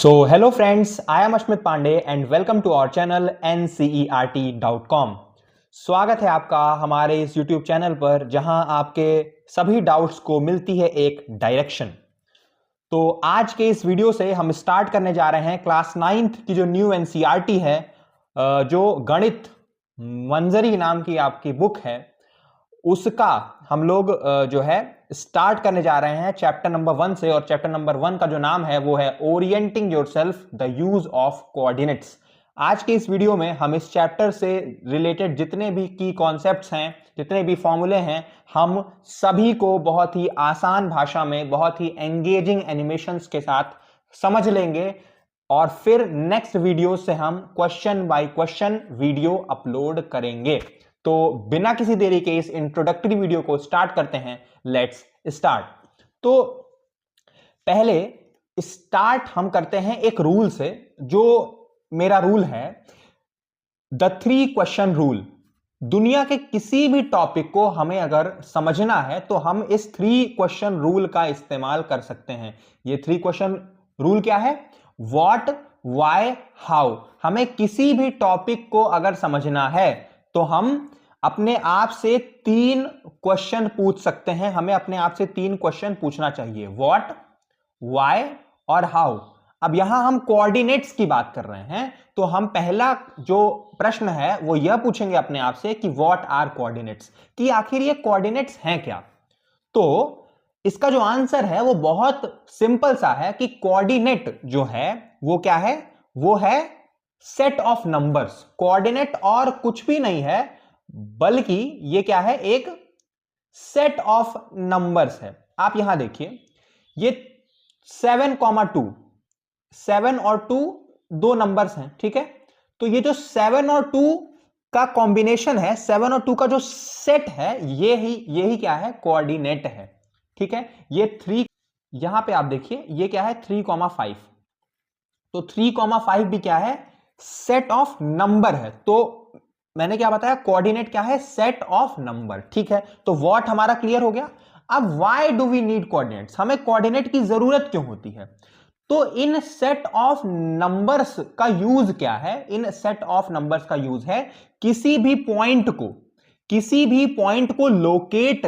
Hello friends, I am Ashmit Pandey and welcome to our channel ncert.com। स्वागत है आपका हमारे इस YouTube चैनल पर जहां आपके सभी डाउट्स को मिलती है एक डायरेक्शन। तो आज के इस वीडियो से हम स्टार्ट करने जा रहे हैं क्लास 9th की जो न्यू एनसीईआरटी है, जो गणित मंजरी नाम की आपकी बुक है, उसका हम लोग जो है स्टार्ट करने जा रहे हैं चैप्टर नंबर 1 से। और चैप्टर नंबर 1 का जो नाम है वो है orienting yourself the use of coordinates. आज के इस वीडियो में हम इस चैप्टर से रिलेटेड जितने भी की कॉन्सेप्ट्स हैं, जितने भी फॉर्मूले हैं, हम सभी को बहुत ही आसान भाषा में, बहुत ही एंगेजिंग एनिमेशंस के साथ समझ लेंगे और फिर नेक्स्ट वीडियो से हम question by question video upload करेंगे। तो बिना किसी देरी के इस इंट्रोडक्टरी वीडियो को स्टार्ट करते हैं। Let's start. तो पहले स्टार्ट हम करते हैं एक रूल से, जो मेरा रूल है द 3 क्वेश्चन रूल। दुनिया के किसी भी टॉपिक को हमें अगर समझना है तो हम इस 3 क्वेश्चन रूल का इस्तेमाल कर सकते हैं। ये 3 क्वेश्चन रूल क्या है? What, why, how. हमें किसी भी टॉपिक को अगर समझना है तो हम अपने आप से 3 क्वेश्चन पूछ सकते हैं। हमें अपने आप से 3 क्वेश्चन पूछना चाहिए, व्हाट, व्हाई और हाउ। अब यहां हम कोऑर्डिनेट्स की बात कर रहे हैं, तो हम पहला जो प्रश्न है वो यह पूछेंगे अपने आप से कि व्हाट आर कोऑर्डिनेट्स, कि आखिर ये कोऑर्डिनेट्स हैं क्या। तो इसका जो आंसर है वो बहुत सिंपल सा है कि कोऑर्डिनेट जो है वो क्या है? वो है सेट ऑफ नंबर्स। कोऑर्डिनेट और कुछ भी नहीं है, बल्कि ये क्या है? एक सेट ऑफ नंबर्स है। आप यहां देखिए, ये 7,2, 7 और 2 दो नंबर्स हैं, ठीक है। तो ये जो 7 और 2 का कॉम्बिनेशन है, 7 और 2 का जो सेट है, यही क्या है? कोऑर्डिनेट है, ठीक है। ये 3, यहां पे आप देखिए ये क्या है? 3,5। तो 3,5 भी क्या है? सेट ऑफ नंबर है। तो मैंने क्या बताया? कोऑर्डिनेट क्या है? सेट ऑफ नंबर, ठीक है। तो व्हाट हमारा क्लियर हो गया। अब why do we need coordinates? हमें कोऑर्डिनेट की जरूरत क्यों होती है? तो इन सेट ऑफ नंबर्स का यूज क्या है? इन सेट ऑफ नंबर्स का यूज है किसी भी पॉइंट को लोकेट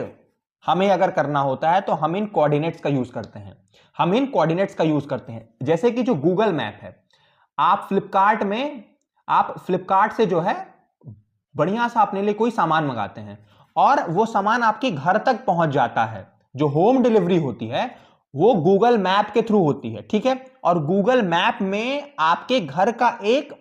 हमें अगर करना होता है तो हम इन कोऑर्डिनेट्स का यूज करते हैं। हम इन कोऑर्डिनेट्स का यूज करते हैं। जैसे कि जो गूगल मैप है, आप फ्लिपकार्ट से जो है बढ़िया सा अपने लिए कोई सामान मंगाते हैं और वो सामान आपके घर तक पहुंच जाता है। जो होम डिलीवरी होती है वो गूगल मैप के थ्रू होती है, ठीक है। और गूगल मैप में आपके घर का एक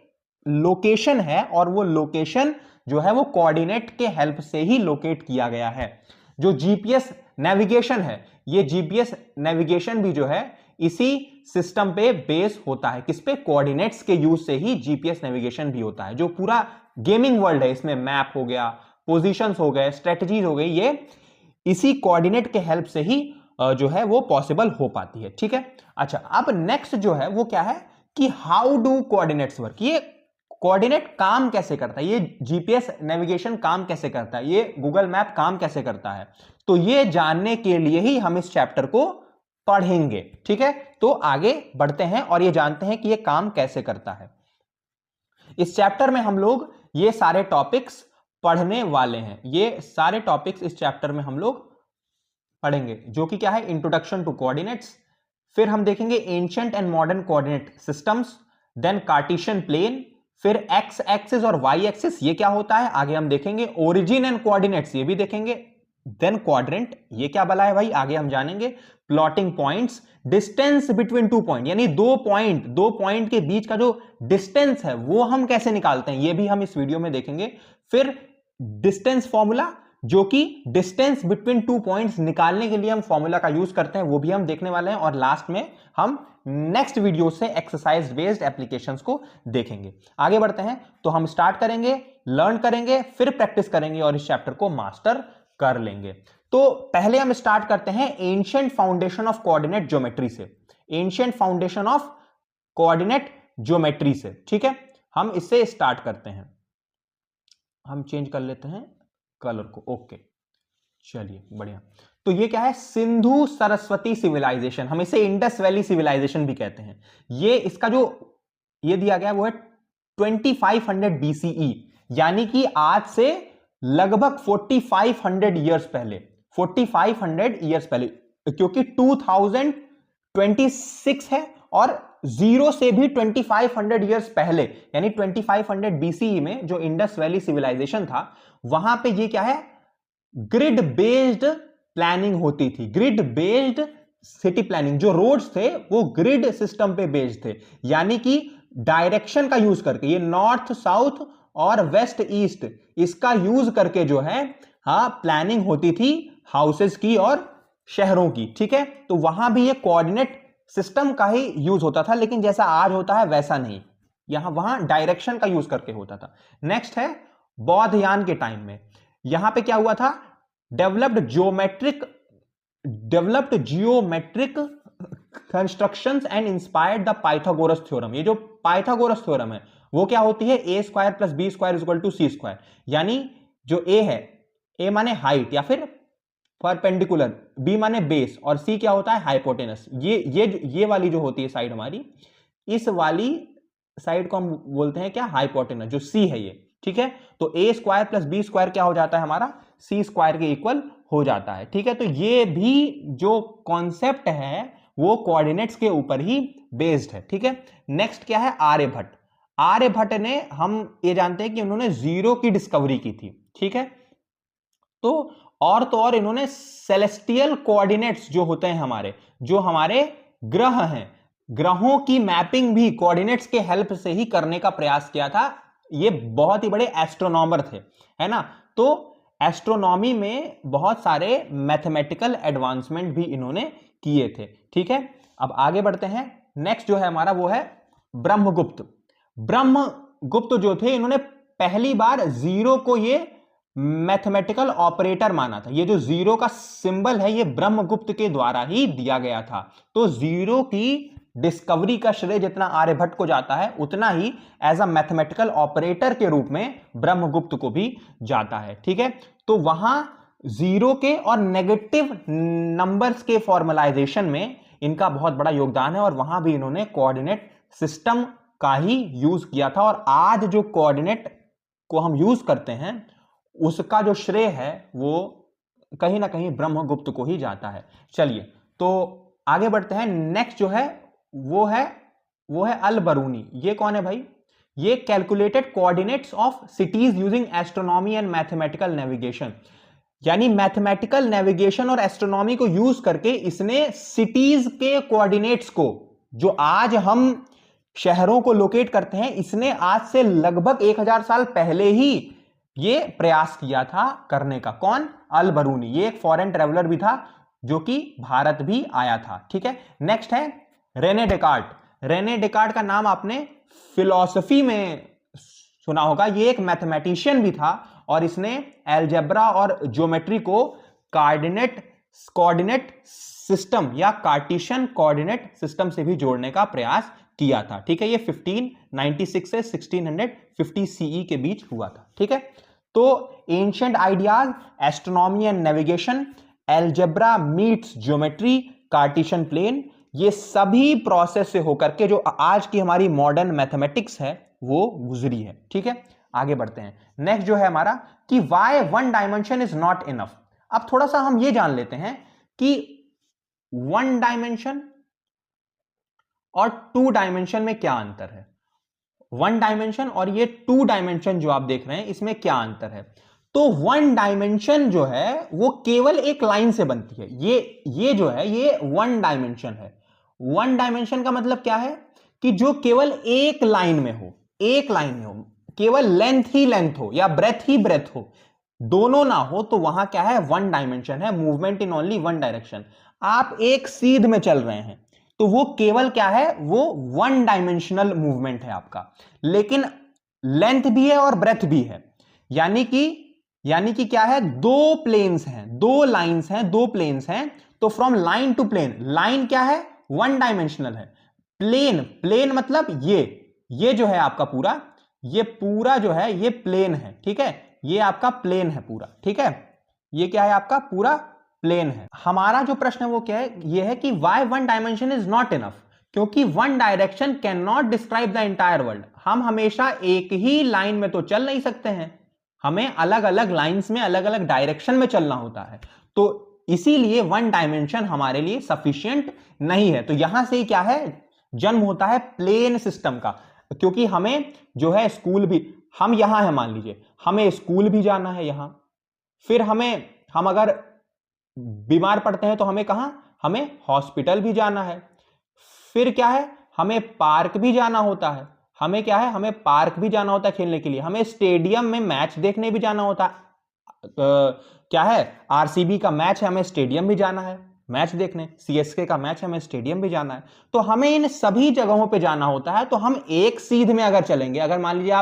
लोकेशन है और वो लोकेशन जो है वो कोऑर्डिनेट के हेल्प से ही लोकेट किया गया है। जो जीपीएस नेविगेशन है, ये जीपीएस नेविगेशन भी जो है इसी सिस्टम पे बेस होता है। किस पे? कोऑर्डिनेट्स के यूज से ही जीपीएस नेविगेशन भी होता है। जो पूरा गेमिंग वर्ल्ड है, इसमें मैप हो गया, पोजीशंस हो गए, स्ट्रेटजीज हो गई, ये इसी कोऑर्डिनेट के हेल्प से ही जो है वो पॉसिबल हो पाती है, ठीक है। अच्छा, अब नेक्स्ट जो है वो क्या है कि हाउ डू कोऑर्डिनेट्स वर्क। ये कोऑर्डिनेट काम कैसे करता है, ये जीपीएस नेविगेशन काम कैसे करता है, ये गूगल मैप काम कैसे करता है। तो ये जानने के लिए ही हम इस चैप्टर को पढ़ेंगे, ठीक है। तो आगे बढ़ते हैं और ये जानते हैं कि ये काम कैसे करता है। इस चैप्टर में हम लोग ये सारे टॉपिक्स पढ़ने वाले हैं। ये सारे टॉपिक्स इस चैप्टर में हम लोग पढ़ेंगे, जो कि क्या है? Introduction to coordinates. फिर हम देखेंगे ancient and modern coordinate systems, then Cartesian plane, फिर एक्स एक्सिस और वाई एक्सिस, ये क्या होता है आगे हम देखेंगे। ओरिजिन एंड कोऑर्डिनेट्स, ये भी देखेंगे। देन क्वाड्रेंट, ये क्या बला है भाई, आगे हम जानेंगे। Plotting points, distance between 2 point, यानी दो पॉइंट के बीच का जो डिस्टेंस है वो हम कैसे निकालते हैं, ये भी हम इस वीडियो में देखेंगे। फिर डिस्टेंस फॉर्मूला, जो कि डिस्टेंस बिटवीन 2 पॉइंट्स निकालने के लिए हम फॉर्मूला का यूज करते हैं, वो भी हम देखने वाले हैं। और लास्ट में हम नेक्स्ट वीडियो से एक्सरसाइज बेस्ड एप्लीकेशंस को देखेंगे। आगे बढ़ते हैं, तो हम स्टार्ट करेंगे, लर्न करेंगे, फिर प्रैक्टिस करेंगे और इस चैप्टर को मास्टर कर लेंगे। तो पहले हम स्टार्ट करते हैं ancient foundation of coordinate geometry से। Ancient foundation of coordinate geometry से, ठीक है। हम इससे स्टार्ट करते हैं। हम चेंज कर लेते हैं कलर को, ओके, चलिए बढ़िया। तो ये क्या है, सिंधु सरस्वती सिविलाइजेशन, हम इसे इंडस वैली सिविलाइजेशन भी कहते हैं। ये इसका जो ये दिया गया वो है 2500 BCE, यानी कि आज से लगभग 4500 ईयर्स पहले, 4500 ईयर्स पहले, क्योंकि 2026 है और जीरो से भी 2500 ईयर्स पहले, यानी 2500 BCE में जो इंडस वैली सिविलाइजेशन था, वहां पे ये क्या है, ग्रिड बेस्ड प्लानिंग होती थी। ग्रिड बेस्ड सिटी प्लानिंग, जो रोड्स थे वो ग्रिड सिस्टम पे बेस्ड थे, यानी कि डायरेक्शन का यूज करके, ये नॉर्थ साउथ और वेस्ट ईस्ट, इसका यूज करके जो है हाँ प्लानिंग होती थी हाउसेस की और शहरों की। ठीक है, तो वहां भी ये कोऑर्डिनेट सिस्टम का ही यूज होता था, लेकिन जैसा आज होता है वैसा नहीं, यहां वहां डायरेक्शन का यूज करके होता था। नेक्स्ट है बौद्धयान के टाइम में, यहां पे क्या हुआ था, developed geometric constructions and inspired the Pythagoras theorem. ये जो पाइथागोरस थ्योरम है वो क्या होती है, a square plus B square equal to C square, यानी जो ए है, ए माने हाइट या फिर परपेंडिकुलर, बी माने बेस और सी क्या होता है, हाइपोटेनस। ये वाली जो होती है साइड हमारी, इस वाली साइड को हम बोलते हैं क्या, हाइपोटेनस, जो सी है ये। ठीक है, तो ए स्क्वायर प्लस बी स्क्वायर क्या हो जाता है हमारा, सी स्क्वायर के इक्वल हो जाता है। ठीक है, तो ये भी जो कॉन्सेप्ट है वो कोऑर्डिनेट्स के ऊपर ही बेस्ड है। ठीक है, नेक्स्ट क्या है, आर्यभट्ट। आर्यभट्ट ने, हम ये जानते हैं कि उन्होंने जीरो की डिस्कवरी की थी। ठीक है, तो और इन्होंने सेलेस्टियल कोऑर्डिनेट्स जो होते हैं हमारे, जो हमारे ग्रह हैं, ग्रहों की मैपिंग भी कोऑर्डिनेट्स के हेल्प से ही करने का प्रयास किया था। ये बहुत ही बड़े एस्ट्रोनॉमर थे, है ना। तो एस्ट्रोनॉमी में बहुत सारे मैथमेटिकल एडवांसमेंट भी इन्होंने किए थे। ठीक है, अब आगे बढ़ते हैं। नेक्स्ट जो है हमारा वो है ब्रह्मगुप्त। ब्रह्मगुप्त जो थे, इन्होंने पहली बार जीरो को ये मैथमेटिकल ऑपरेटर माना था। ये जो जीरो का सिंबल है ये ब्रह्मगुप्त के द्वारा ही दिया गया था। तो जीरो की डिस्कवरी का श्रेय जितना आर्यभट्ट को जाता है, उतना ही एज अ मैथमेटिकल ऑपरेटर के रूप में ब्रह्मगुप्त को भी जाता है। ठीक है, तो वहां जीरो के और नेगेटिव नंबर्स के फॉर्मलाइजेशन में इनका बहुत बड़ा योगदान है, और वहां भी इन्होंने कोऑर्डिनेट सिस्टम का ही यूज किया था। और आज जो कोऑर्डिनेट को हम यूज करते हैं उसका जो श्रेय है वो कहीं ना कहीं ब्रह्मगुप्त को ही जाता है। चलिए तो आगे बढ़ते हैं। नेक्स्ट जो है वो है अल बरूनी। ये कौन है भाई, ये calculated coordinates of cities using astronomy and mathematical navigation, यानी मैथमेटिकल नेविगेशन और एस्ट्रोनॉमी को यूज करके इसने सिटीज के कोऑर्डिनेट्स को, जो आज हम शहरों को लोकेट करते हैं, इसने आज से लगभग 1000 साल पहले ही ये प्रयास किया था करने का। कौन, अल बरूनी। ये एक फॉरेन ट्रेवलर भी था जो कि भारत भी आया था। ठीक है, नेक्स्ट है रेने डेकार्ट। रेने डेकार्ट का नाम आपने फिलॉसफी में सुना होगा। ये एक मैथमेटिशियन भी था और इसने एलजेब्रा और ज्योमेट्री को कोऑर्डिनेट सिस्टम या कार्टेशियन कोऑर्डिनेट सिस्टम से भी जोड़ने का प्रयास किया था। ठीक है, ये 1596 से 1650 सीई के बीच हुआ था। ठीक है, तो ancient ideas, astronomy and navigation, algebra meets geometry, Cartesian plane, ये सभी प्रोसेस से होकर के जो आज की हमारी मॉडर्न मैथमेटिक्स है वो गुजरी है। ठीक है, आगे बढ़ते हैं। नेक्स्ट जो है हमारा कि why one dimension is not enough. अब थोड़ा सा हम ये जान लेते हैं कि वन डायमेंशन और टू डायमेंशन में क्या अंतर है। वन डायमेंशन और ये टू डायमेंशन जो आप देख रहे हैं, इसमें क्या अंतर है। तो वन डायमेंशन जो है वो केवल एक लाइन से बनती है। ये जो है ये वन डायमेंशन है। वन डायमेंशन का मतलब क्या है कि जो केवल एक लाइन में हो, एक लाइन में हो, केवल लेंथ ही लेंथ हो या ब्रेथ ही ब्रेथ हो, दोनों ना हो, तो वहां क्या है, वन डायमेंशन है। Movement in only one direction. आप एक सीध में चल रहे हैं तो वो केवल क्या है, वो वन डायमेंशनल मूवमेंट है आपका। लेकिन लेंथ भी है और ब्रेथ भी है, यानी कि क्या है, दो प्लेन्स हैं, दो लाइंस हैं, दो प्लेन्स हैं। तो from line to plane, line क्या है, वन डायमेंशनल है। प्लेन मतलब ये जो है आपका पूरा, ये पूरा जो है ये प्लेन है। ठीक है, ये आपका प्लेन है पूरा। ठीक है, ये क्या है आपका पूरा प्लेन है। हमारा जो प्रश्न है वो क्या है, ये है कि why one dimension is not enough, क्योंकि one direction can not describe the entire world. हम हमेशा एक ही लाइन में तो चल नहीं सकते हैं, हमें अलग अलग लाइंस में अलग अलग डायरेक्शन में चलना होता है, तो इसीलिए वन डायमेंशन हमारे लिए सफिशिएंट नहीं है। तो यहां से क्या है, जन्म होता है प्लेन सिस्टम का, क्योंकि हमें जो है स्कूल भी, हम यहां है मान लीजिए, हमें स्कूल भी जाना है यहां, फिर हम अगर बीमार पड़ते हैं तो हमें कहां, हमें हॉस्पिटल भी जाना है, फिर क्या है, हमें पार्क भी जाना होता है, हमें क्या है, हमें पार्क भी जाना होता है खेलने के लिए, हमें स्टेडियम में मैच देखने भी जाना होता है, क्या है, आरसीबी का मैच है, हमें स्टेडियम भी जाना है मैच देखने, सीएसके का मैच है, हमें स्टेडियम भी जाना है। तो हमें इन सभी जगहों पे जाना होता है। तो हम एक सीध में अगर चलेंगे, अगर मान लीजिए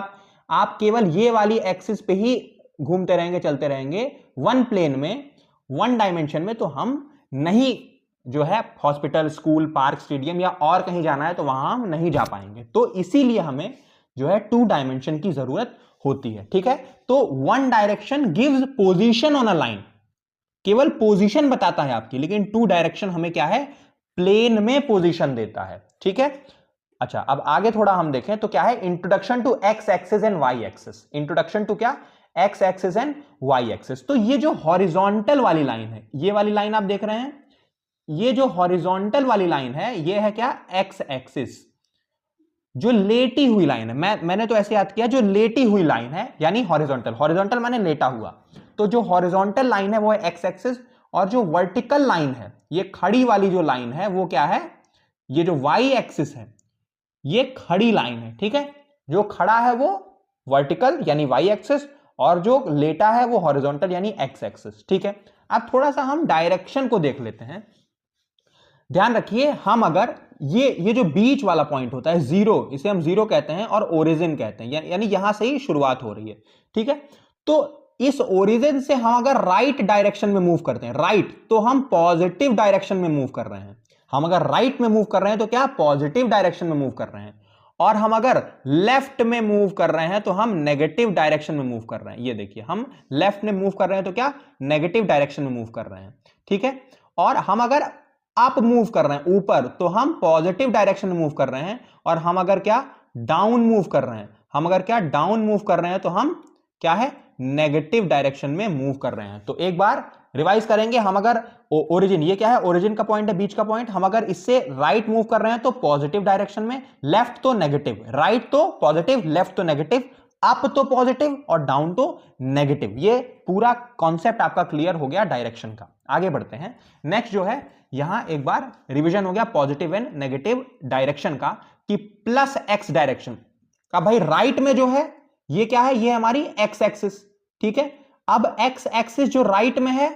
आप केवल ये वाली एक्सिस पे ही घूमते रहेंगे, चलते रहेंगे वन प्लेन में, वन डायमेंशन में, तो हम नहीं, जो है हॉस्पिटल, स्कूल, पार्क, स्टेडियम या और कहीं जाना है तो वहां हम नहीं जा पाएंगे। तो इसीलिए हमें जो है टू डायमेंशन की जरूरत होती है। ठीक है, तो one direction gives position on a line, केवल पोजीशन बताता है आपकी, लेकिन टू डायरेक्शन हमें क्या है, प्लेन में पोजीशन देता है। ठीक है, अच्छा अब आगे थोड़ा हम देखें तो क्या है, introduction to x axis and y axis. Introduction to क्या, x axis and y axis. तो ये जो हॉरिजॉन्टल वाली लाइन है, ये वाली लाइन आप देख रहे हैं, ये जो हॉरिजॉन्टल वाली लाइन है, ये है क्या, एक्स एक्सिस। जो लेटी हुई लाइन है, मैंने तो ऐसे याद किया, जो लेटी हुई लाइन है यानी हॉरिजॉन्टल, हॉरिजॉन्टल माने लेटा हुआ, तो जो हॉरिजॉन्टल लाइन है वो है एक्स एक्सिस, और जो वर्टिकल लाइन है, ये खड़ी वाली जो लाइन है वो क्या है, ये जो वाई एक्सिस है, ये खड़ी लाइन है। ठीक है, जो खड़ा है वो वर्टिकल यानी वाई एक्सिस, और जो लेटा है वो हॉरिजॉन्टल यानी एक्स एक्सिस। ठीक है, अब थोड़ा सा हम डायरेक्शन को देख लेते हैं। ध्यान रखिए, हम अगर ये जो बीच वाला पॉइंट होता है जीरो, इसे हम जीरो कहते हैं और ओरिजिन कहते हैं, यानी यहां से ही शुरुआत हो रही है। ठीक है, तो इस ओरिजिन से हम अगर राइट डायरेक्शन में मूव करते हैं, राइट, तो हम पॉजिटिव डायरेक्शन में मूव कर रहे हैं। हम अगर राइट में मूव कर रहे हैं तो क्या, पॉजिटिव डायरेक्शन में मूव कर रहे हैं, और हम अगर लेफ्ट में मूव कर रहे हैं तो हम नेगेटिव डायरेक्शन में मूव कर रहे हैं। ये देखिए, हम लेफ्ट में मूव कर रहे हैं तो क्या, नेगेटिव डायरेक्शन में मूव कर रहे हैं। ठीक है, और हम अगर अप मूव कर रहे हैं ऊपर तो हम पॉजिटिव डायरेक्शन में मूव कर रहे हैं, और हम अगर क्या डाउन मूव कर रहे हैं, हम अगर क्या डाउन मूव कर रहे हैं तो हम क्या है, नेगेटिव डायरेक्शन में मूव कर रहे हैं। तो एक बार रिवाइज करेंगे, हम अगर ओरिजिन, ये क्या है, ओरिजिन का पॉइंट है, बीच का पॉइंट, हम अगर इससे राइट मूव कर रहे हैं तो पॉजिटिव डायरेक्शन में, लेफ्ट तो नेगेटिव, राइट तो पॉजिटिव, लेफ्ट तो नेगेटिव, अप तो पॉजिटिव और डाउन तो नेगेटिव। ये पूरा कॉन्सेप्ट आपका क्लियर हो गया डायरेक्शन का। आगे बढ़ते हैं, नेक्स्ट जो है, यहां एक बार रिवीजन हो गया पॉजिटिव एंड नेगेटिव डायरेक्शन का, कि प्लस एक्स डायरेक्शन का, भाई राइट में जो है ये क्या है, ये हमारी एक्स एक्सिस। ठीक है, अब एक्स एक्सिस जो राइट में है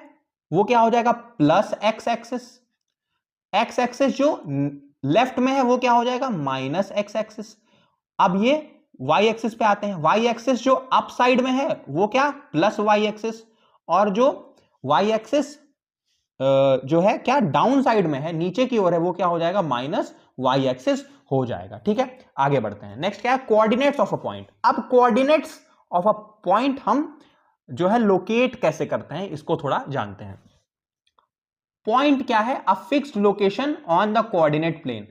वो क्या हो जाएगा, plus x axis. X axis जो लेफ्ट में है वो क्या हो जाएगा, माइनस एक्स एक्सिस। अब ये वाई एक्सिस पे आते हैं, वाई एक्सिस जो अप साइड में है वो क्या, प्लस वाई एक्सिस, और जो वाई एक्सिस जो है क्या डाउन साइड में है, नीचे की ओर है, वो क्या हो जाएगा, माइनस वाई एक्सिस हो जाएगा। ठीक है, आगे बढ़ते हैं, नेक्स्ट क्या है, कोऑर्डिनेट्स ऑफ अ पॉइंट। अब कोऑर्डिनेट्स ऑफ अ पॉइंट हम जो है लोकेट कैसे करते हैं, इसको थोड़ा जानते हैं। पॉइंट क्या है, a fixed location on the coordinate plane.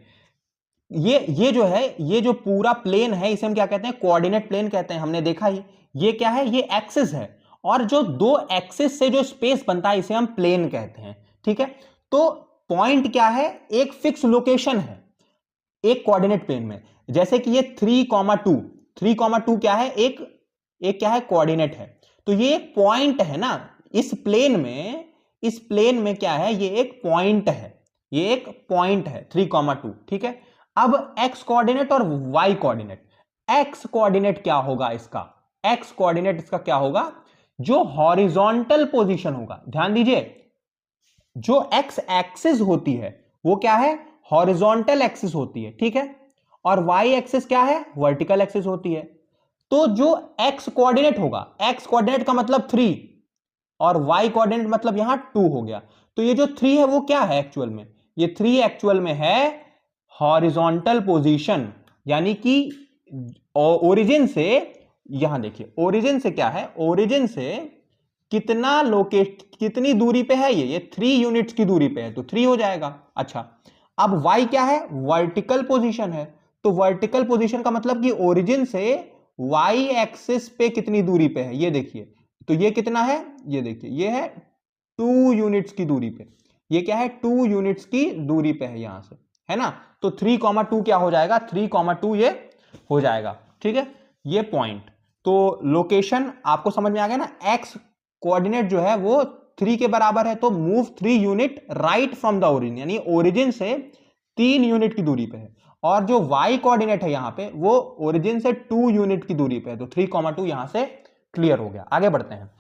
ये जो है, ये जो पूरा प्लेन है इसे हम क्या कहते हैं, कोऑर्डिनेट प्लेन कहते हैं, हमने देखा ही। ये क्या है, ये एक्सिस है, और जो दो एक्सिस से जो स्पेस बनता है इसे हम प्लेन कहते हैं। ठीक है, तो पॉइंट क्या है, एक फिक्स लोकेशन है एक कोऑर्डिनेट प्लेन में, जैसे कि ये 3,2, 3,2 क्या है, एक क्या है, कोऑर्डिनेट है। तो ये एक पॉइंट है ना, इस प्लेन में क्या है, ये एक पॉइंट है, ये एक पॉइंट है 3,2। ठीक है, अब एक्स कोऑर्डिनेट और वाई कोऑर्डिनेट, एक्स कोऑर्डिनेट क्या होगा इसका, एक्स कोऑर्डिनेट इसका क्या होगा, जो हॉरिजॉन्टल पोजीशन होगा। ध्यान दीजिए, जो एक्स एक्सिस होती है वो क्या है, हॉरिजॉन्टल एक्सिस होती है। ठीक है, और वाई एक्सिस क्या है, वर्टिकल एक्सिस होती है। तो जो एक्स कोऑर्डिनेट होगा, एक्स कोऑर्डिनेट का मतलब 3 और वाई कोऑर्डिनेट मतलब यहां 2 हो गया। तो ये जो 3 है वो क्या है एक्चुअल में, ये 3 एक्चुअल में है हॉरिजॉन्टल पोजीशन, यानी कि ओरिजिन से, यहां देखिए ओरिजिन से क्या है, ओरिजिन से कितना कितनी दूरी पे है ये 3 यूनिट्स की दूरी पे है, तो 3 हो जाएगा। अच्छा, अब y क्या है, वर्टिकल पोजीशन है, तो वर्टिकल पोजीशन का मतलब कि ओरिजिन से y एक्सिस पे कितनी दूरी पे है, ये देखिए, तो ये कितना है, ये देखिए, ये है 2 यूनिट्स की दूरी पे, ये क्या है 2 यूनिट्स की दूरी पे है यहां से, है ना। तो 3,2 क्या हो जाएगा, 3,2 ये हो जाएगा, ठीक है। ये पॉइंट, तो लोकेशन आपको समझ में आ गया ना, एक्स कोऑर्डिनेट जो है वो 3 के बराबर है, तो move 3 unit right from the origin, यानी ओरिजिन से 3 यूनिट की दूरी पे है। और जो y कोऑर्डिनेट है यहां पे वो ओरिजिन से 2 यूनिट की दूरी पे है, तो 3,2 यहां से क्लियर हो गया। आगे बढ़ते हैं,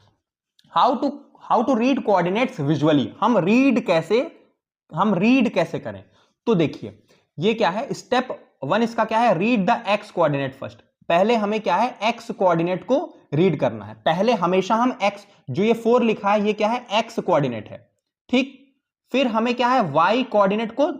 how to read coordinates visually, हम रीड कैसे करें। तो देखिए ये क्या है, स्टेप 1 इसका क्या है, read the x coordinate first. पहले हमें क्या है, एक्स कोऑर्डिनेट को रीड करना है। पहले हमेशा हम एक्स, जो ये 4 लिखा है ये क्या है, एक्स कोऑर्डिनेट है, ठीक। फिर हमें क्या है, वाई कोऑर्डिनेट को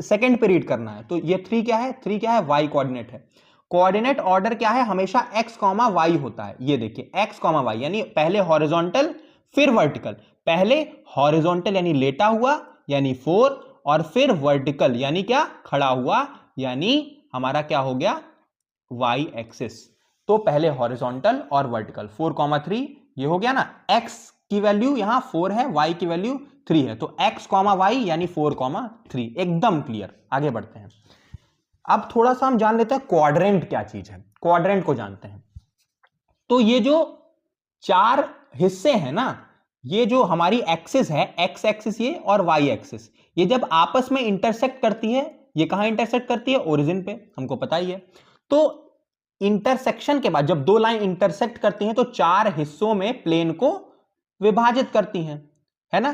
सेकंड पे रीड करना है, तो ये 3 क्या है, 3 क्या है, वाई कोऑर्डिनेट है। कोऑर्डिनेट ऑर्डर क्या है, हमेशा एक्स कॉमा वाई होता है, ये देखिए एक्स कॉमा वाई, यानी पहले हॉरिजॉन्टल फिर वर्टिकल, पहले हॉरिजॉन्टल यानी लेटा हुआ यानी 4, और फिर वर्टिकल यानी क्या, खड़ा हुआ, यानी हमारा क्या हो गया, वाई एक्सिस। तो पहले हॉरिजॉन्टल और वर्टिकल, 4,3 ये हो गया ना। एक्स की वैल्यू यहां 4 है, वाई की वैल्यू 3 है, तो एक्स कॉमा वाई यानी 4,3, एकदम क्लियर। आगे बढ़ते हैं, अब थोड़ा सा हम जान लेते हैं क्वाड्रेंट क्या चीज है, क्वाड्रेंट को जानते हैं। तो ये जो 4 हिस्से हैं ना, ये जो हमारी एक्सिस है, एक्स एक्सिस ये और वाई एक्सिस, ये जब आपस में इंटरसेक्ट करती है, ये कहां इंटरसेक्ट करती है, ओरिजिन पे, हमको पता ही है। तो इंटरसेक्शन के बाद जब 2 लाइन इंटरसेक्ट करती हैं तो 4 हिस्सों में प्लेन को विभाजित करती हैं, है ना।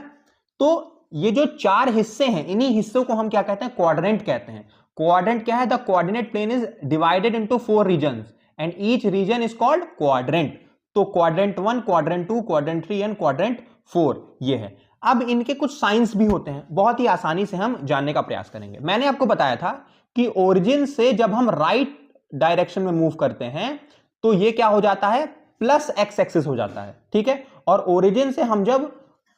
तो ये जो 4 हिस्से हैं, इन्हीं हिस्सों को हम क्या कहते हैं, क्वाड्रेंट कहते हैं। क्वाड्रेंट क्या है, the coordinate plane is divided into 4 regions and each region is called quadrant. तो quadrant 1, quadrant 2, quadrant 3 and quadrant 4 ये है। अब इनके कुछ साइंस भी होते हैं, बहुत ही आसानी से हम जानने का प्रयास करेंगे। मैंने आपको बताया था कि ओरिजिन से जब हम राइट डायरेक्शन में मूव करते हैं तो ये क्या हो जाता है, प्लस एक्स एक्सिस हो जाता है, ठीक है। और ओरिजिन से हम जब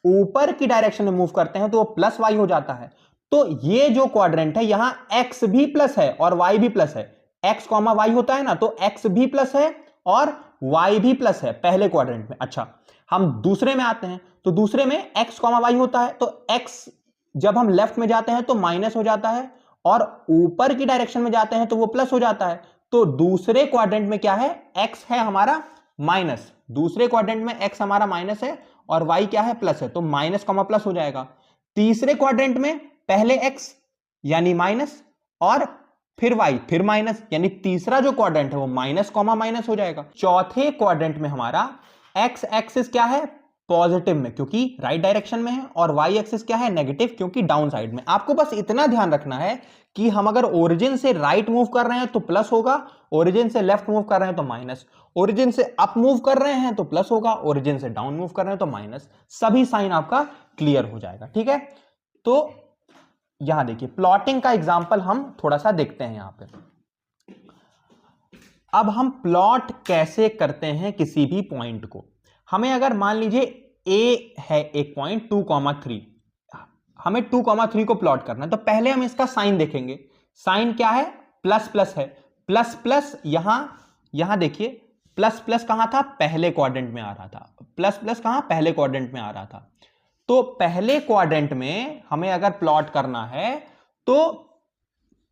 ऊपर की डायरेक्शन में मूव करते हैं तो वो प्लस वाई हो जाता है। तो ये जो क्वाड्रेंट है, यहां एक्स भी प्लस है और वाई भी प्लस है, एक्स कॉमा वाई होता है ना, तो एक्स भी प्लस है और वाई भी प्लस है पहले क्वाड्रेंट में। अच्छा, हम दूसरे में आते हैं, तो दूसरे में एक्स कॉमा वाई होता है, तो एक्स जब हम लेफ्ट में जाते हैं तो माइनस हो जाता है, और ऊपर की डायरेक्शन में जाते हैं तो वो प्लस हो जाता है। तो दूसरे क्वाड्रेंट में क्या है, एक्स है हमारा माइनस, दूसरे क्वाड्रेंट में एक्स हमारा माइनस है और वाई क्या है, प्लस है, तो माइनस कॉमा प्लस हो जाएगा। तीसरे क्वाड्रेंट में पहले एक्स यानी माइनस और फिर वाई फिर माइनस, यानी तीसरा जो क्वाड्रेंट है वो माइनस कॉमा माइनस हो जाएगा। चौथे क्वाड्रेंट में हमारा एक्स एक्सिस क्या है, पॉजिटिव में, क्योंकि राइट डायरेक्शन में है, और वाई एक्सिस क्या है, नेगेटिव, क्योंकि डाउन साइड में। आपको बस इतना ध्यान रखना है कि हम अगर ओरिजिन से राइट मूव कर रहे हैं तो प्लस होगा, ओरिजिन से लेफ्ट मूव कर रहे हैं तो माइनस, ओरिजिन से अप मूव कर रहे हैं तो प्लस होगा, ओरिजिन से डाउन मूव कर रहे हैं तो माइनस। सभी साइन आपका क्लियर हो जाएगा, ठीक है। तो यहां देखिए प्लॉटिंग का एग्जांपल हम थोड़ा सा देखते हैं यहां पे। अब हम प्लॉट कैसे करते हैं किसी भी पॉइंट को। हमें अगर मान लीजिए ए है एक पॉइंट 2,3, हमें 2,3 को प्लॉट करना है, तो पहले हम इसका साइन देखेंगे। साइन क्या है, प्लस प्लस है, प्लस प्लस यहां देखिए, प्लस प्लस कहां था, पहले क्वाड्रेंट में आ रहा था, प्लस प्लस कहां, पहले क्वाड्रेंट में आ रहा था। तो पहले क्वाड्रेंट में हमें अगर प्लॉट करना है तो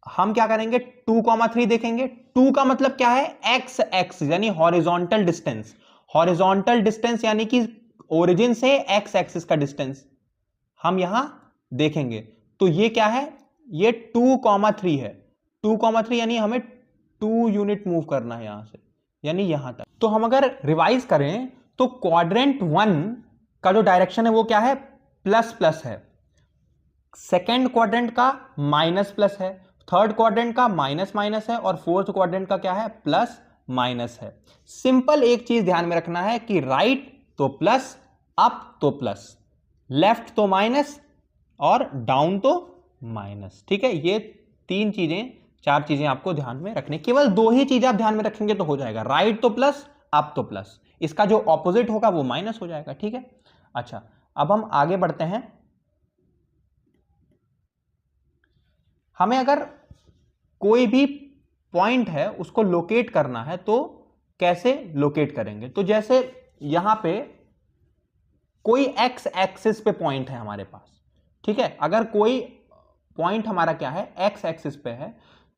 हम क्या करेंगे, 2,3 देखेंगे। 2 का मतलब क्या है, एक्स एक्स यानी हॉरिजॉन्टल डिस्टेंस, हॉरिजॉन्टल डिस्टेंस यानी कि ओरिजिन से एक्स एक्सिस का डिस्टेंस हम यहां देखेंगे। तो ये क्या है, ये 2,3 है, 2,3 यानी हमें 2 यूनिट मूव करना है यहां से, यानी यहां तक। तो हम अगर रिवाइज करें तो क्वाड्रेंट 1 का जो डायरेक्शन है वो क्या है, प्लस प्लस है, सेकेंड क्वाड्रेंट का माइनस प्लस है, थर्ड क्वाड्रेंट का माइनस माइनस है, और फोर्थ क्वाड्रेंट का क्या है, प्लस माइनस है। सिंपल एक चीज ध्यान में रखना है कि राइट तो प्लस, अप तो प्लस, लेफ्ट तो माइनस और डाउन तो माइनस, ठीक है। ये 3 चीजें 4 चीजें आपको ध्यान में रखनी, केवल 2 ही चीजें आप ध्यान में रखेंगे तो हो जाएगा, राइट तो प्लस, अप तो प्लस, इसका जो ऑपोजिट होगा वो माइनस हो जाएगा। ठीक है, अच्छा अब हम आगे बढ़ते हैं। हमें अगर कोई भी पॉइंट है उसको लोकेट करना है तो कैसे लोकेट करेंगे? तो जैसे यहां पे कोई एक्स एक्सिस पे पॉइंट है हमारे पास, ठीक है, अगर कोई पॉइंट हमारा क्या है एक्स एक्सिस पे है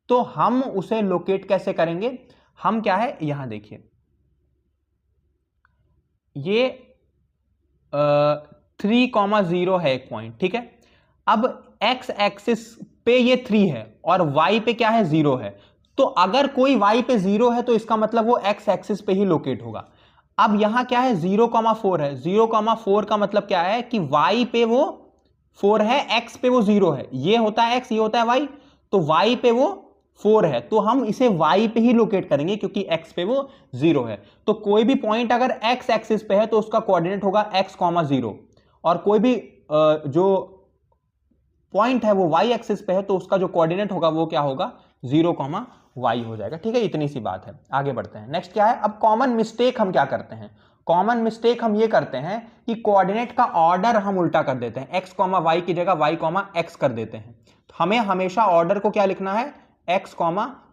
तो हम उसे लोकेट कैसे करेंगे? हम क्या है, यहां देखिए ये 3,0 है एक पॉइंट, ठीक है। अब एक्स एक्सिस पे ये 3 है और वाई पे क्या है 0 है, तो अगर कोई वाई पे 0 है तो इसका मतलब वो एक्स एक्सिस पे ही लोकेट होगा। अब यहां क्या है 0,4 है, 0,4 का मतलब क्या है कि वाई पे वो 4 है, एक्स पे वो 0 है, ये होता है एक्स, ये होता है वाई, तो वाई पे वो 4 है तो हम इसे y पे ही लोकेट करेंगे क्योंकि x पे वो 0 है। तो कोई भी पॉइंट अगर x एक्सिस पे है तो उसका कोऑर्डिनेट होगा x, 0 और कोई भी जो पॉइंट है वो y एक्सिस पे है तो उसका जो कोऑर्डिनेट होगा वो क्या होगा 0, y हो जाएगा। ठीक है, इतनी सी बात है। आगे बढ़ते हैं। नेक्स्ट क्या है, अब कॉमन मिस्टेक हम क्या करते हैं? कॉमन मिस्टेक हम ये करते हैं कि कोऑर्डिनेट का ऑर्डर हम उल्टा कर देते हैं, x, y की जगह y, x कर देते हैं। हमें हमेशा ऑर्डर को क्या लिखना है, x,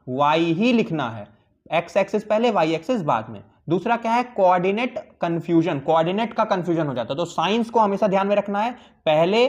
y ही लिखना है, x एक्सिस पहले y एक्सिस बाद में। दूसरा क्या है, कोऑर्डिनेट कंफ्यूजन, कोऑर्डिनेट का कंफ्यूजन हो जाता है, तो साइंस को हमेशा ध्यान में रखना है, पहले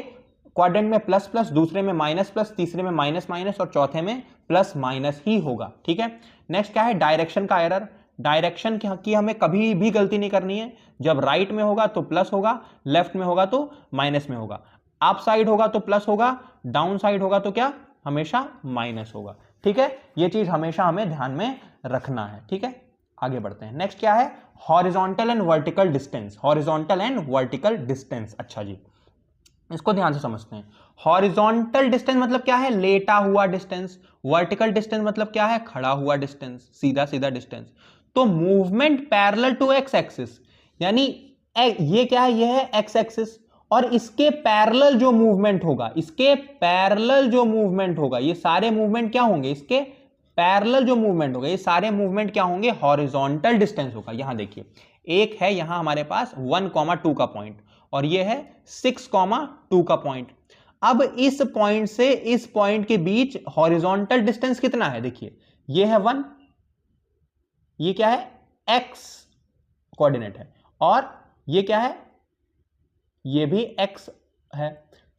क्वाड्रेंट में प्लस प्लस, दूसरे में माइनस प्लस, तीसरे में माइनस माइनस और चौथे में प्लस माइनस ही होगा। ठीक है, नेक्स्ट क्या है, डायरेक्शन का एरर। डायरेक्शन की हमें कभी भी गलती नहीं करनी है, जब राइट में होगा तो प्लस होगा, लेफ्ट में होगा तो माइनस में होगा, अप साइड होगा तो प्लस होगा, डाउन साइड होगा तो क्या, हमेशा माइनस होगा। ठीक है, ये चीज हमेशा हमें ध्यान में रखना है। ठीक है, आगे बढ़ते हैं। नेक्स्ट क्या है, horizontal and vertical distance, horizontal and vertical distance. अच्छा जी, इसको ध्यान से समझते हैं। हॉरिजॉन्टल डिस्टेंस मतलब क्या है, लेटा हुआ डिस्टेंस। वर्टिकल डिस्टेंस मतलब क्या है, खड़ा हुआ डिस्टेंस, सीधा सीधा डिस्टेंस। तो movement parallel to x axis, यानी ये क्या है, ये है एक्स एक्सिस और इसके पैरेलल जो मूवमेंट होगा, इसके पैरेलल जो मूवमेंट होगा, ये सारे मूवमेंट क्या होंगे, इसके पैरेलल जो मूवमेंट होगा, ये सारे मूवमेंट क्या होंगे, हॉरिजॉन्टल डिस्टेंस होगा। यहां देखिए एक है यहां हमारे पास 1,2 का पॉइंट और ये है 6,2 का पॉइंट। अब इस पॉइंट से इस पॉइंट के बीच हॉरिजॉन्टल डिस्टेंस कितना है, देखिए ये है 1, ये क्या है x कोऑर्डिनेट है, और ये क्या है, ये भी x है।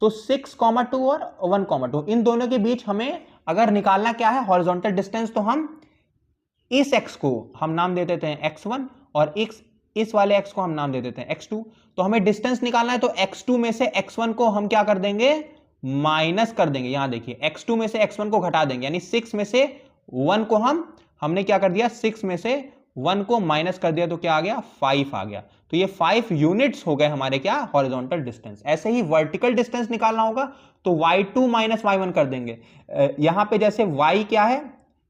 तो 6,2 और 1,2 इन दोनों के बीच हमें अगर निकालना क्या है, हॉरिजॉन्टल डिस्टेंस, तो हम इस x को हम नाम दे देते हैं x1 और इस वाले x को हम नाम दे देते हैं x2। तो हमें डिस्टेंस निकालना है तो x2 में से x1 को हम क्या कर देंगे, माइनस कर देंगे। यहां देखिए x2 में से x1 को घटा देंगे, यानी 6 में से 1 को हमने क्या कर दिया, 6 में से 1 को माइनस कर दिया तो क्या आ गया, 5 आ गया। तो ये 5 यूनिट्स हो गए हमारे क्या, हॉरिजॉन्टल डिस्टेंस। ऐसे ही वर्टिकल डिस्टेंस निकालना होगा तो y2 माइनस y1 कर देंगे। यहां पे जैसे y क्या है,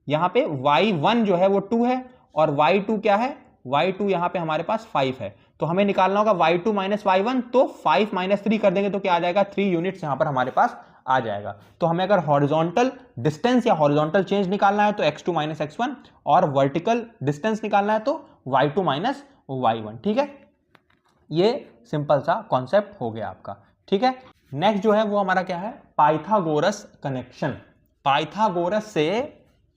यहां पे y1 जो है वो 2 है और y2 क्या है, y2 यहां पे हमारे पास 5 है। तो हमें निकालना होगा y2 माइनस y1, तो 5 माइनस 3 कर देंगे तो क्या आ जाएगा, 3 यूनिट्स यहां पर हमारे पास आ जाएगा। तो हमें अगर हॉरिजॉन्टल डिस्टेंस या हॉरिजॉन्टल चेंज निकालना है तो x2 माइनस x1 और वर्टिकल डिस्टेंस निकालना है तो y2 माइनस y1। ठीक है, ये सिंपल सा कॉन्सेप्ट हो गया आपका। ठीक है, नेक्स्ट जो है वो हमारा क्या है, पाइथागोरस कनेक्शन। पाइथागोरस से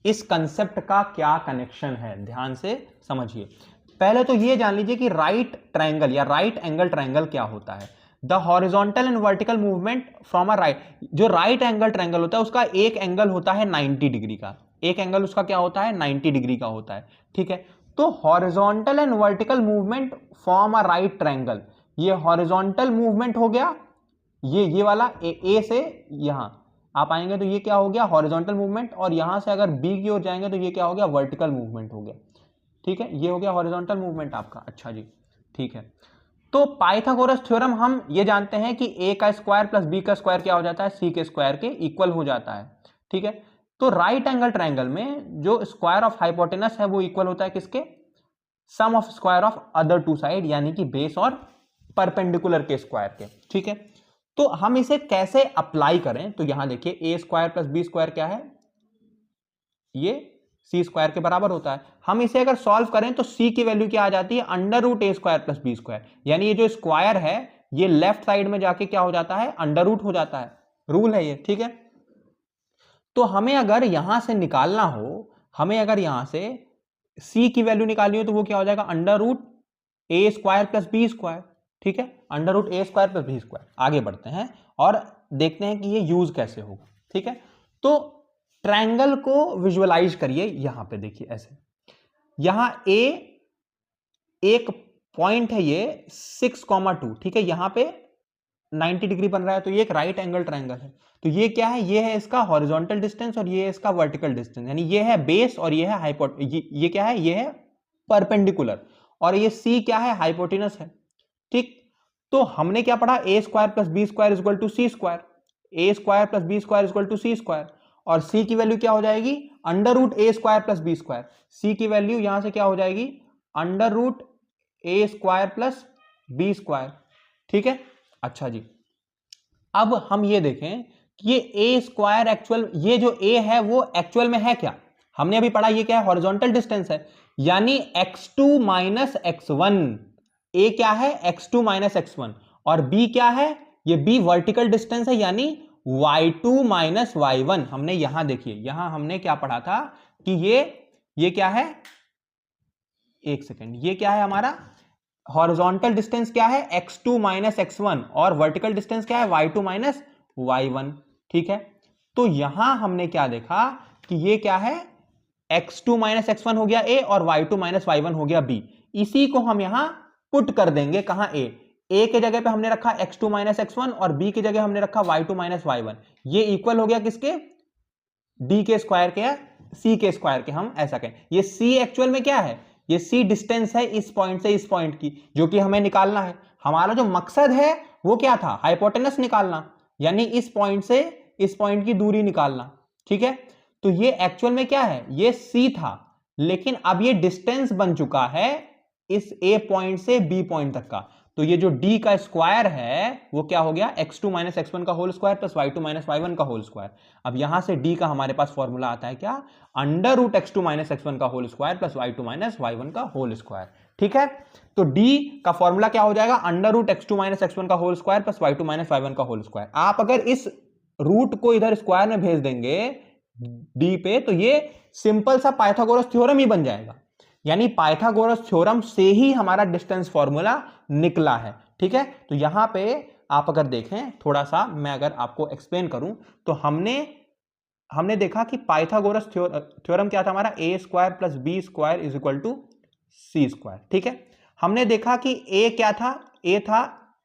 इस कंसेप्ट का क्या कनेक्शन है, ध्यान से समझिए। पहले तो ये जान लीजिए कि राइट ट्रायंगल या राइट एंगल ट्रायंगल क्या होता है। The horizontal and vertical movement from a right, जो राइट एंगल ट्रायंगल होता है उसका एक एंगल होता है 90 डिग्री का, एक एंगल उसका क्या होता है, 90 डिग्री का होता है। ठीक है, तो horizontal and vertical movement form a right triangle, ये हॉरिजॉन्टल मूवमेंट हो गया, ये वाला ए से यहां आप आएंगे तो ये क्या हो गया, हॉरिजॉन्टल मूवमेंट, और यहां से अगर बी की ओर जाएंगे तो ये क्या हो गया, वर्टिकल मूवमेंट हो गया। ठीक है, ये हो गया हॉरिजॉन्टल मूवमेंट आपका। अच्छा जी, ठीक है। तो पाइथागोरस थ्योरम हम ये जानते हैं कि a का स्क्वायर प्लस b का स्क्वायर क्या हो जाता है, c के स्क्वायर के इक्वल हो जाता है। ठीक है, तो राइट एंगल ट्रायंगल में जो स्क्वायर ऑफ हाइपोटेनस है वो इक्वल होता है किसके, sum of square of other two side, यानी कि बेस और परपेंडिकुलर के स्क्वायर के। ठीक है, तो हम इसे कैसे अप्लाई करें, तो यहां देखिए a square plus B square क्या है, ये सी स्क्वायर के बराबर होता है। हम इसे अगर सॉल्व करें तो सी की वैल्यू क्या आ जाती है, under root A square plus B square, यानी ये जो स्क्वायर है ये लेफ्ट साइड में जाके क्या हो जाता है, अंडर रूट हो जाता है। रूल है ये, ठीक है। तो हमें अगर यहां से निकालना हो, हमें अगर यहां से सी की वैल्यू निकालनी हो तो वो क्या हो जाएगा, under root A square plus B square, ठीक है, under root A square plus B square. आगे बढ़ते हैं और देखते हैं कि ये यूज कैसे होगा, ठीक है। तो ट्रायंगल को विजुअलाइज करिए, यहां पे देखिए ऐसे, यहां ए एक पॉइंट है ये 6,2, ठीक है, यहां पे 90 डिग्री बन रहा है, तो ये एक राइट एंगल ट्रायंगल है। तो ये क्या है, ये है इसका हॉरिजॉन्टल डिस्टेंस और ये है इसका वर्टिकल डिस्टेंस, यानी ये है बेस और ये है ये क्या है, ये है परपेंडिकुलर, और ये सी क्या है, हाइपोटेनस है, ठीक। तो हमने क्या पढ़ा, A square plus B square is equal to C square, A square plus B square is equal to C square, और सी की वैल्यू क्या हो जाएगी, under root A square plus B square. C की वैल्यू यहां से क्या हो जाएगी, under root A square plus B square, ठीक है। अच्छा जी, अब हम ये देखें कि ये ए स्क्वायर एक्चुअल, ये जो ए है वो एक्चुअल में है क्या, हमने अभी पढ़ा ये क्या है, हॉरिजॉन्टल डिस्टेंस है, यानी x2 माइनस x1। ए क्या है, x2 माइनस x1, और b क्या है, ये b वर्टिकल डिस्टेंस है, यानी y2 माइनस y1। हमने यहां देखिए, यहां हमने क्या पढ़ा था कि ये क्या है, एक सेकेंड, ये क्या है हमारा हॉरिजॉन्टल डिस्टेंस क्या है, x2 माइनस x1, और वर्टिकल डिस्टेंस क्या है, y2 माइनस y1, ठीक है। तो यहां हमने क्या देखा कि ये क्या है, x2 माइनस x1 हो गया a और y2 माइनस y1 हो गया b। इसी को हम यहां पुट कर देंगे कहां, a के जगह पे हमने रखा x2 माइनस x1 और b की जगह हमने रखा y2 माइनस y1। ये इक्वल हो गया किसके, d के स्क्वायर के या c के स्क्वायर के, हम ऐसा कहें। ये c एक्चुअल में क्या है, ये c डिस्टेंस है इस पॉइंट से इस पॉइंट की, जो कि हमें निकालना है। हमारा जो मकसद है वो क्या था, हाइपोटेनस निकालना, यानी इस पॉइंट से इस पॉइंट की दूरी निकालना, ठीक है। तो ये एक्चुअल में क्या है, ये c था, लेकिन अब ये डिस्टेंस बन चुका है इस a पॉइंट से b पॉइंट तक का। तो ये जो d का स्क्वायर है वो क्या हो गया, x2 माइनस x1 का whole square plus y2 minus y1 का होल स्क्वायर। अब यहां से d का हमारे पास फॉर्मूला आता है क्या, under root x2 minus x1 का whole square plus y2 minus y1 का होल स्क्वायर, ठीक है। तो d का फॉर्मूला क्या हो जाएगा, under root x2 minus x1 का whole square plus y2 minus y1 का होल स्क्वायर। आप अगर इस रूट को इधर स्क्वायर में भेज देंगे d पे, तो ये सिंपल सा पाइथागोरस थ्योरम ही बन जाएगा, यानी पाइथागोरस थ्योरम से ही हमारा डिस्टेंस फॉर्मूला निकला है, ठीक है। तो यहां पे आप अगर देखें थोड़ा सा, मैं अगर आपको एक्सप्लेन करूं, तो हमने देखा कि पाइथागोरस थ्योरम क्या था हमारा, a square plus B square is equal to C square, ठीक है। हमने देखा कि ए क्या था, ए था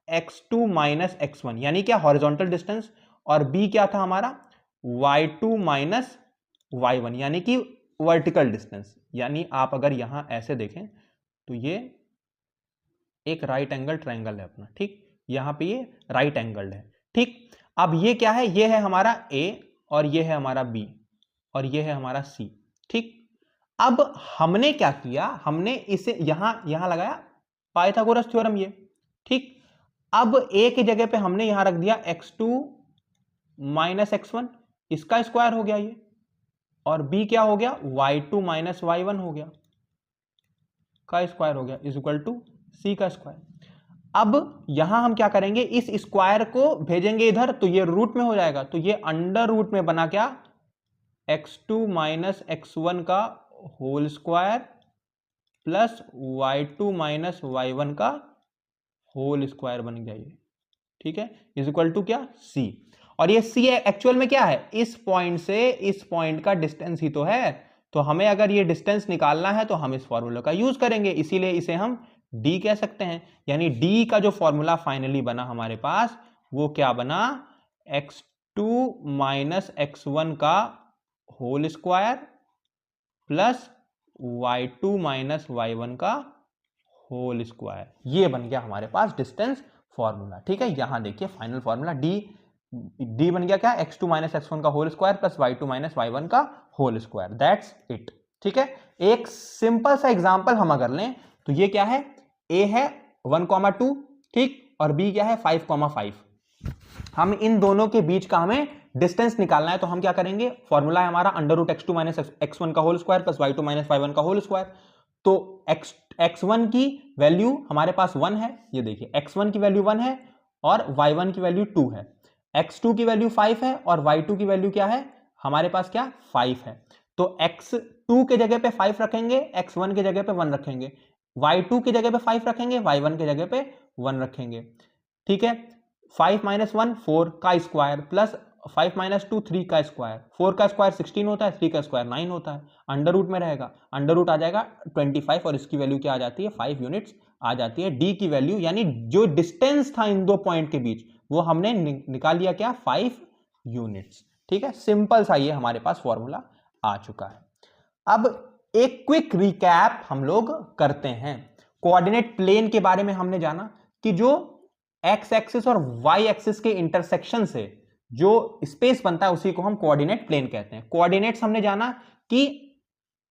x2 माइनस x1, यानी क्या, हॉरिजॉन्टल डिस्टेंस, और बी क्या था हमारा y2 माइनस y1, यानी कि वर्टिकल डिस्टेंस। यानी आप अगर यहां ऐसे देखें तो ये एक राइट एंगल ट्रायंगल है अपना, ठीक, यहां पे ये राइट एंगल है, ठीक। अब ये क्या है, ये है हमारा a और ये है हमारा b और ये है हमारा c, ठीक। अब हमने क्या किया, हमने इसे यहां लगाया पाइथागोरस थ्योरम ये, ठीक। अब a की जगह पे हमने यहां रख दिया x2 माइनस x1, इसका स्क्वायर हो गया ये, और b क्या हो गया, y2 माइनस y1 हो गया, का स्क्वायर हो गया, इज इक्वल टू c का स्क्वायर। अब यहां हम क्या करेंगे, इस स्क्वायर को भेजेंगे इधर, तो ये रूट में हो जाएगा, तो ये अंडर रूट में बना क्या, x2 माइनस x1 का whole square plus y2 minus y1 का होल स्क्वायर बन गया ये, ठीक है, इज इक्वल टू क्या, c। और ये c एक्चुअल में क्या है, इस पॉइंट से इस पॉइंट का डिस्टेंस ही तो है। तो हमें अगर ये डिस्टेंस निकालना है तो हम इस फॉर्मूला का यूज करेंगे, इसीलिए इसे हम d कह सकते हैं। यानी d का जो फॉर्मूला फाइनली बना हमारे पास वो क्या बना, x2 माइनस x1 का whole square plus y2 minus y1 का होल स्क्वायर, ये बन गया हमारे पास डिस्टेंस फॉर्मूला, ठीक है। यहां देखिए फाइनल फॉर्मूला d बन गया क्या, x2 माइनस x1 का whole square plus y2 minus y1 का होल स्क्वायर, दैट्स इट, ठीक है। एक सिंपल सा एग्जांपल हम अगर लें तो ये क्या है, a है 1,2, ठीक, और b क्या है 5,5। हम इन दोनों के बीच का हमें डिस्टेंस निकालना है, तो हम क्या करेंगे, फॉर्मूला है हमारा under root x2 minus x1 का whole square plus y2 minus y1 का होल स्क्वायर। तो x1 की वैल्यू हमारे पास 1 है, ये देखिए x1 की वैल्यू 1 है और y1 की वैल्यू 2 है, x2 की वैल्यू 5 है और y2 की वैल्यू क्या है हमारे पास, क्या 5 है। तो x2 के जगह पे 5 रखेंगे, x1 के जगह पे 1 रखेंगे, y2 की जगह पे 5 रखेंगे, y1 की जगह पे 1 रखेंगे, ठीक है। 5 माइनस 1 4 का स्क्वायर प्लस 5 माइनस 2 3 का स्क्वायर, 4 का स्क्वायर 16 होता है, 3 का स्क्वायर 9 होता है, अंडर रूट में रहेगा, अंडर रूट आ जाएगा 25 और इसकी वैल्यू क्या आ जाती है 5 यूनिट्स आ जाती है। डी की वैल्यू यानी जो डिस्टेंस था इन दो पॉइंट के बीच वो हमने निकाल लिया क्या 5 यूनिट्स, ठीक है। सिंपल सा ये हमारे पास फॉर्मूला आ चुका है। अब एक क्विक रिकैप हम लोग करते हैं। कोऑर्डिनेट प्लेन के बारे में हमने जाना कि जो एक्स एक्सिस और वाई एक्सिस के इंटरसेक्शन से जो स्पेस बनता है उसी को हम कोऑर्डिनेट प्लेन कहते हैं। कोऑर्डिनेट्स हमने जाना कि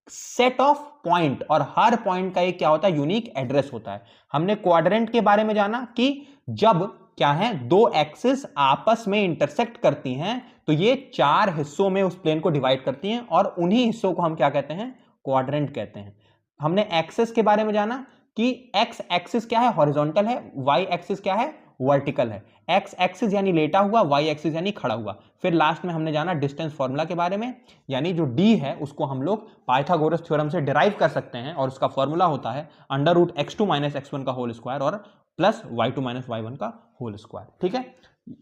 सेट ऑफ पॉइंट और हर पॉइंट का एक क्या होता है यूनिक एड्रेस होता है। हमने क्वाड्रेंट के बारे में जाना कि जब क्या है दो एक्सिस आपस में इंटरसेक्ट करती हैं तो ये 4 हिस्सों में उस प्लेन को डिवाइड करती हैं और उन्हीं हिस्सों को हम क्या कहते हैं क्वाड्रेंट कहते हैं। हमने एक्सिस के बारे में जाना कि एक्स एक्सिस क्या है हॉरिजॉन्टल है, वाई एक्सिस क्या है वर्टिकल है। एक्स एक्सिस यानी लेटा हुआ, वाई एक्सिस यानी खड़ा हुआ। फिर लास्ट में हमने जाना डिस्टेंस फॉर्मूला के बारे में, यानी जो डी है उसको हम लोग पाइथागोरस थ्योरम से डिराइव कर सकते हैं और उसका फॉर्मूला होता है under root x2 minus x1 का होल स्क्वायर और प्लस y2 माइनस y1 का होल स्क्वायर, ठीक है।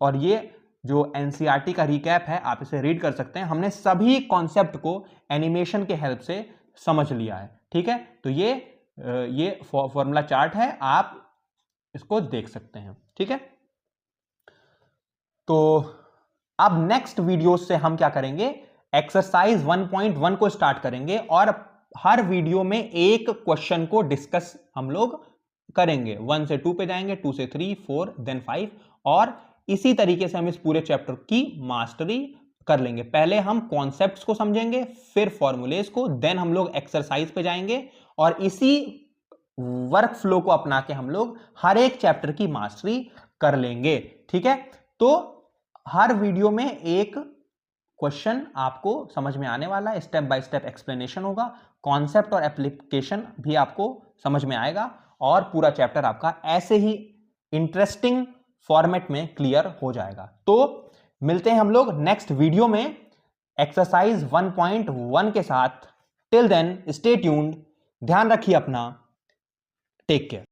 और ये जो एनसीईआरटी का रिकैप है आप इसे रीड कर सकते हैं। हमने सभी कॉन्सेप्ट को एनिमेशन के हेल्प से समझ लिया है, ठीक है। तो ये फॉर्मूला चार्ट है, आप इसको देख सकते हैं, ठीक है। तो अब नेक्स्ट वीडियो से हम क्या करेंगे एक्सरसाइज 1.1 को स्टार्ट करेंगे और हर वीडियो में एक क्वेश्चन को डिस्कस हम लोग करेंगे। 1 से 2 पे जाएंगे, 2 से 3 4 देन 5 और इसी तरीके से हम इस पूरे चैप्टर की मास्टरी कर लेंगे। पहले हम कॉन्सेप्ट्स को समझेंगे, फिर फॉर्मूलेस को, देन हम लोग एक्सरसाइज पे जाएंगे और इसी वर्क फ्लो को अपना के हम लोग हर एक चैप्टर की मास्टरी कर लेंगे, ठीक है। तो हर वीडियो में एक क्वेश्चन आपको समझ में आने वाला है, स्टेप बाय स्टेप एक्सप्लेनेशन होगा, कॉन्सेप्ट और एप्लीकेशन भी आपको समझ में आएगा और पूरा चैप्टर आपका ऐसे ही इंटरेस्टिंग फॉर्मेट में क्लियर हो जाएगा। तो मिलते हैं हम लोग नेक्स्ट वीडियो में एक्सरसाइज 1.1 के साथ। टिल देन स्टे ट्यून्ड, ध्यान रखिए अपना, टेक केयर।